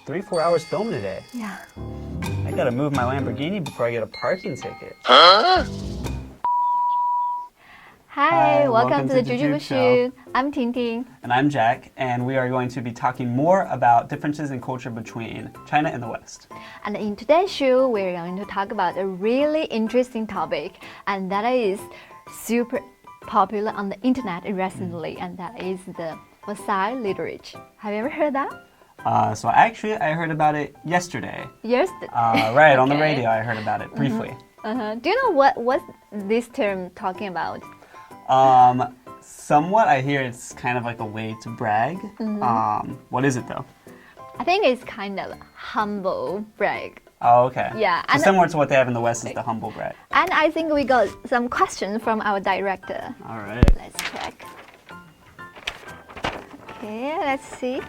3-4 hours filming today. Yeah. I gotta move my Lamborghini before I get a parking ticket. Hi, welcome to the Jujube Jujube Show. I'm Ting Ting. And I'm Jack, and we are going to be talking more about differences in culture between China and the West. And in today's show, we're going to talk about a really interesting topic, and that is super popular on the internet recently, and that is the Versailles literature. Have you ever heard that? So actually, I heard about it yesterday. Yesterday. Right, on the radio, I heard about it briefly. Do you know what's this term talking about? Somewhat, I hear it's kind of like a way to brag. What is it though? I think it's kind of humble brag. Oh, okay. Yeah. So similar to what they have in the West is the humble brag. And I think we got some questions from our director. All right. Let's check. Okay, let's see.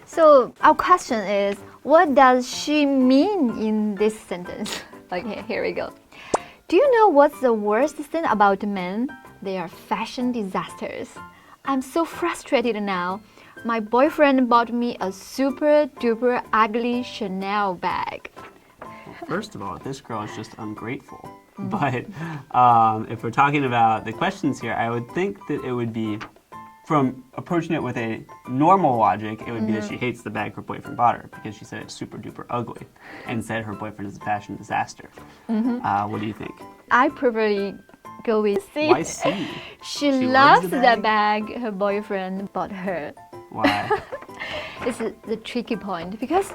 So our question is, what does she mean in this sentence? Okay, here we go. Do you know what's the worst thing about men? They are fashion disasters. I'm so frustrated now. My boyfriend bought me a super duper ugly Chanel bag. Well, first of all, this girl is just ungrateful. But if we're talking about the questions here, I would think that it would be, from approaching it with a normal logic, it would be that she hates the bag her boyfriend bought her because she said it's super duper ugly and said her boyfriend is a fashion disaster. What do you think? I prefer go with C. Why C? She loves the bag her boyfriend bought her. Why? It's the tricky point because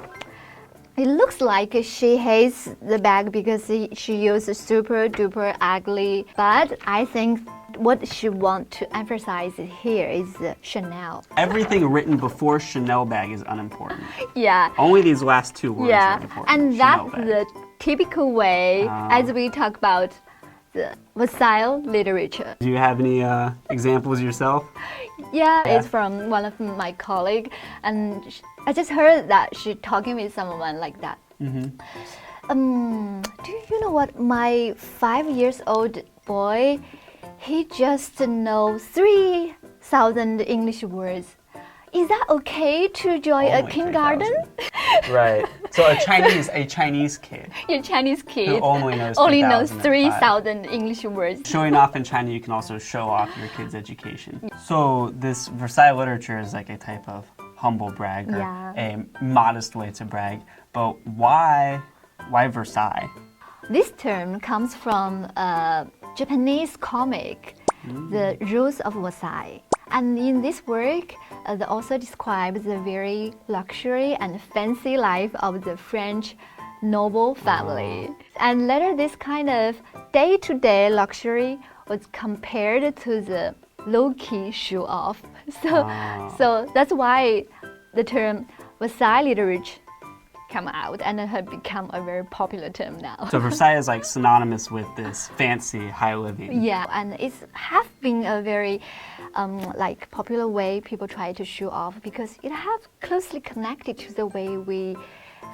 it looks like she hates the bag because she uses super duper ugly. But I think what she wants to emphasize here is Chanel. Everything written before Chanel bag is unimportant. Yeah. Only these last two words are important. And Chanel that's bag. the typical way as we talk about the Versailles literature. Do you have any examples yourself? Yeah, it's from one of my colleagues, and I just heard that she talking with someone like that. Do you know what? My 5-year-old boy, he just knows 3,000 English words. Is that okay to join a kindergarten? Right. So a Chinese kid. Your Chinese kid who only knows 3,000 English words. Showing off in China, you can also show off your kid's education. So this Versailles literature is like a type of humble brag or a modest way to brag. But why Versailles? This term comes from a Japanese comic, The Rules of Versailles. And in this work, the author describes the very luxury and fancy life of the French noble family. And later, this kind of day-to-day luxury was compared to the low-key show-off. So that's why the term Versailles literature come out and it has become a very popular term now. So Versailles is like synonymous with this fancy high living. Yeah, and it's have been a very like popular way people try to show off because it has closely connected to the way we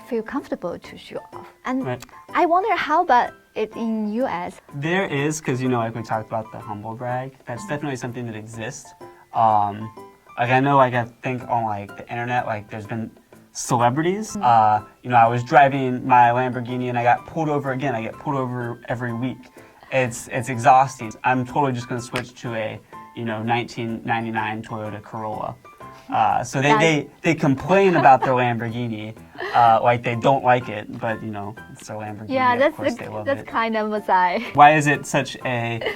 feel comfortable to show off. And I wonder how about it in US? There is, because like we talked about the humble brag, that's definitely something that exists. Like I know, like I think on like the internet, like there's been celebrities. I was driving my Lamborghini and I got pulled over again. I get pulled over every week. It's exhausting. I'm totally just going to switch to a 1999 Toyota Corolla. So they complain about their Lamborghini, like they don't like it, but it's their Lamborghini. Yeah, that's kind of Versailles. Why is it such a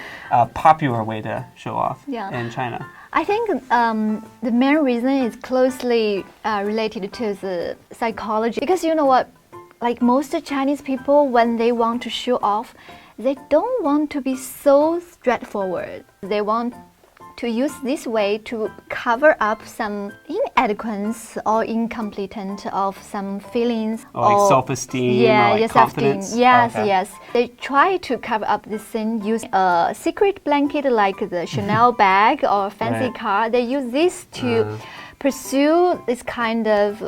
popular way to show off in China? I think the main reason is closely related to the psychology. Because you know what, like most Chinese people, when they want to show off, they don't want to be so straightforward. They want to use this way to cover up some inadequacy or incompetence of some feelings. Like self-esteem or like confidence? Yes. They try to cover up this thing using a secret blanket like the Chanel bag or fancy car. They use this to pursue this kind of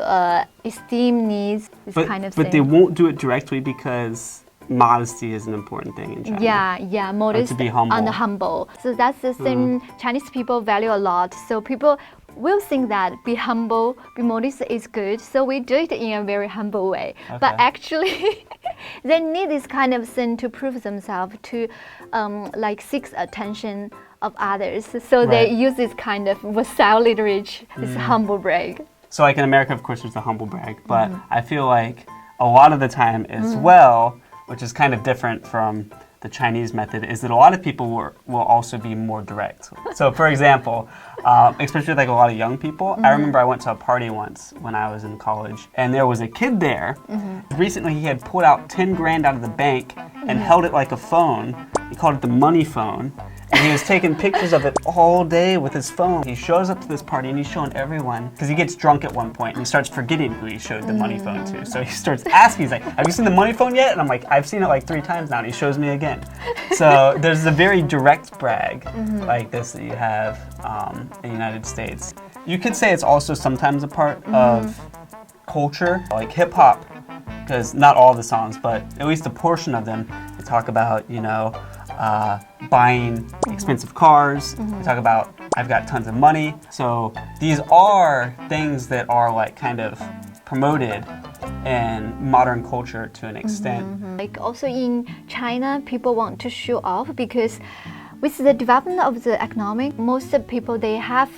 esteem needs, kind of thing. But they won't do it directly because modesty is an important thing in China. Yeah, modest to be humble. and humble. So that's the thing Chinese people value a lot. So people we'll think that be humble, be modest is good, so we do it in a very humble way. But actually, they need this kind of thing to prove themselves, to like seek attention of others. So they use this kind of Versailles literature, this humble brag. So like in America, of course, there's the humble brag, but I feel like a lot of the time as well, which is kind of different from the Chinese method, is that a lot of people will also be more direct. So for example, especially like a lot of young people, I remember I went to a party once when I was in college, and there was a kid there. Recently he had pulled out 10 grand out of the bank and held it like a phone. He called it the money phone. And he was taking pictures of it all day with his phone. He shows up to this party and he's showing everyone, because he gets drunk at one point and he starts forgetting who he showed the money phone to. So he starts asking, he's like, have you seen the money phone yet? And I'm like, I've seen it like 3 times now, and he shows me again. So there's a very direct brag like this that you have in the United States. You could say it's also sometimes a part of culture, like hip hop, because not all the songs, but at least a portion of them, they talk about, you know, buying expensive cars. We talk about, I've got tons of money. So these are things that are like kind of promoted in modern culture to an extent. Like also in China, people want to show off because with the development of the economic, most of people, they have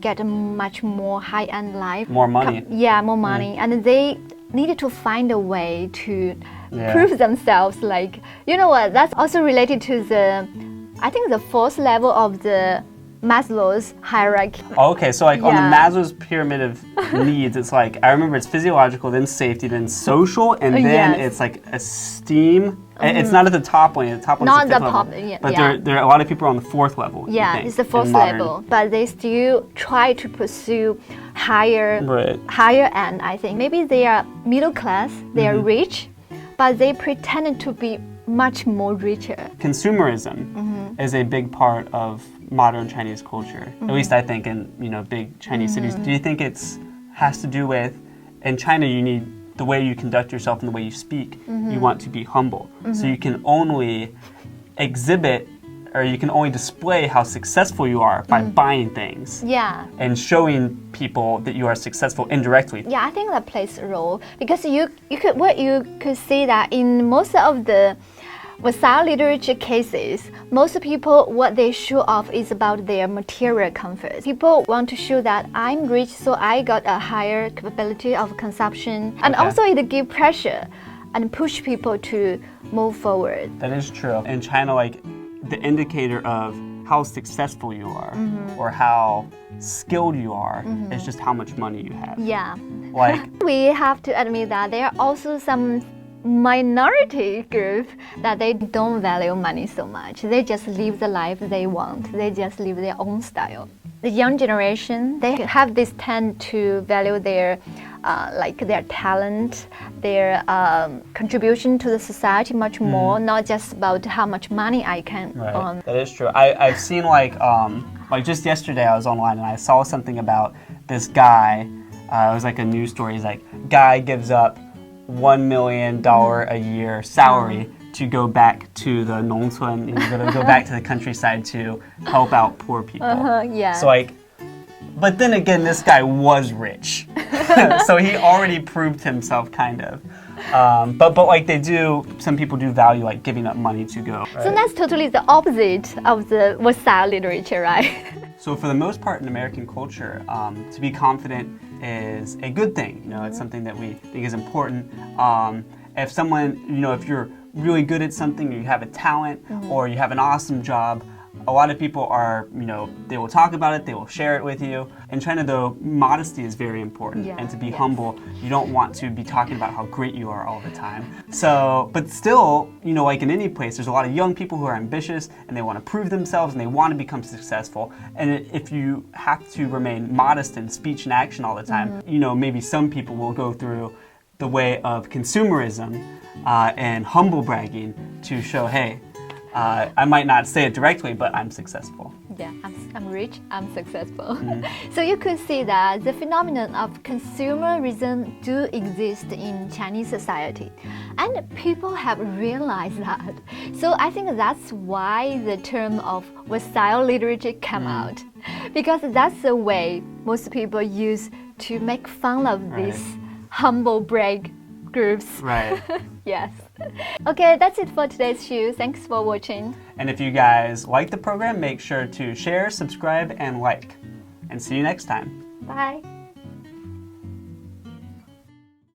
get a much more high-end life. More money. More money. And they needed to find a way to prove themselves. Like, you know what, that's also related to the, I think the 4th level of the Maslow's hierarchy. Okay, so like on the Maslow's pyramid of needs, it's like, I remember it's physiological, then safety, then social, and then it's like esteem. It's not at the top one, the top one's not the 5th the level. top, But there are a lot of people on the 4th level. Yeah, it's the 4th level, but they still try to pursue higher end, I think. Maybe they are middle class, they are rich, but they pretend to be much more richer. Consumerism is a big part of modern Chinese culture. At least I think in, you know, big Chinese cities. Do you think it's has to do with, in China you need the way you conduct yourself and the way you speak, you want to be humble. So you can only exhibit, or you can only display how successful you are by buying things. And showing people that you are successful indirectly. Yeah, I think that plays a role, because you could see that in most of the Versailles literature cases, most people, what they show off is about their material comfort. People want to show that I'm rich, so I got a higher capability of consumption. And also it gives pressure and push people to move forward. That is true. In China, like, the indicator of how successful you are or how skilled you are is just how much money you have. Like, we have to admit that there are also some minority group that they don't value money so much. They just live the life they want. They just live their own style. The young generation, they have this tend to value their like their talent, their contribution to the society much more, not just about how much money I can earn. That is true. I've seen like just yesterday I was online and I saw something about this guy. It was like a news story. He's like, guy gives up $1 million a year salary to go back to the 농촌, you know, go back to the countryside to help out poor people. So like, but then again, this guy was rich, so he already proved himself, kind of. But like some people do value like giving up money to go. Right? So that's totally the opposite of the Versailles literature, right? So for the most part in American culture, to be confident is a good thing. You know, it's something that we think is important. If someone, you know, if you're really good at something, or you have a talent, or you have an awesome job, a lot of people are, you know, they will talk about it, they will share it with you. In China, though, modesty is very important, and to be humble, you don't want to be talking about how great you are all the time. So, but still, you know, like in any place, there's a lot of young people who are ambitious, and they want to prove themselves, and they want to become successful. And if you have to remain modest in speech and action all the time, you know, maybe some people will go through the way of consumerism and humble bragging to show, hey, I might not say it directly, but I'm successful. Yeah, I'm rich, I'm successful. So you could see that the phenomenon of consumerism do exist in Chinese society. And people have realized that. So I think that's why the term of Versailles literature came out. Because that's the way most people use to make fun of these humble brag groups. Right. Yes. Okay, that's it for today's show. Thanks for watching. And if you guys like the program, make sure to share, subscribe, and like. And see you next time. Bye.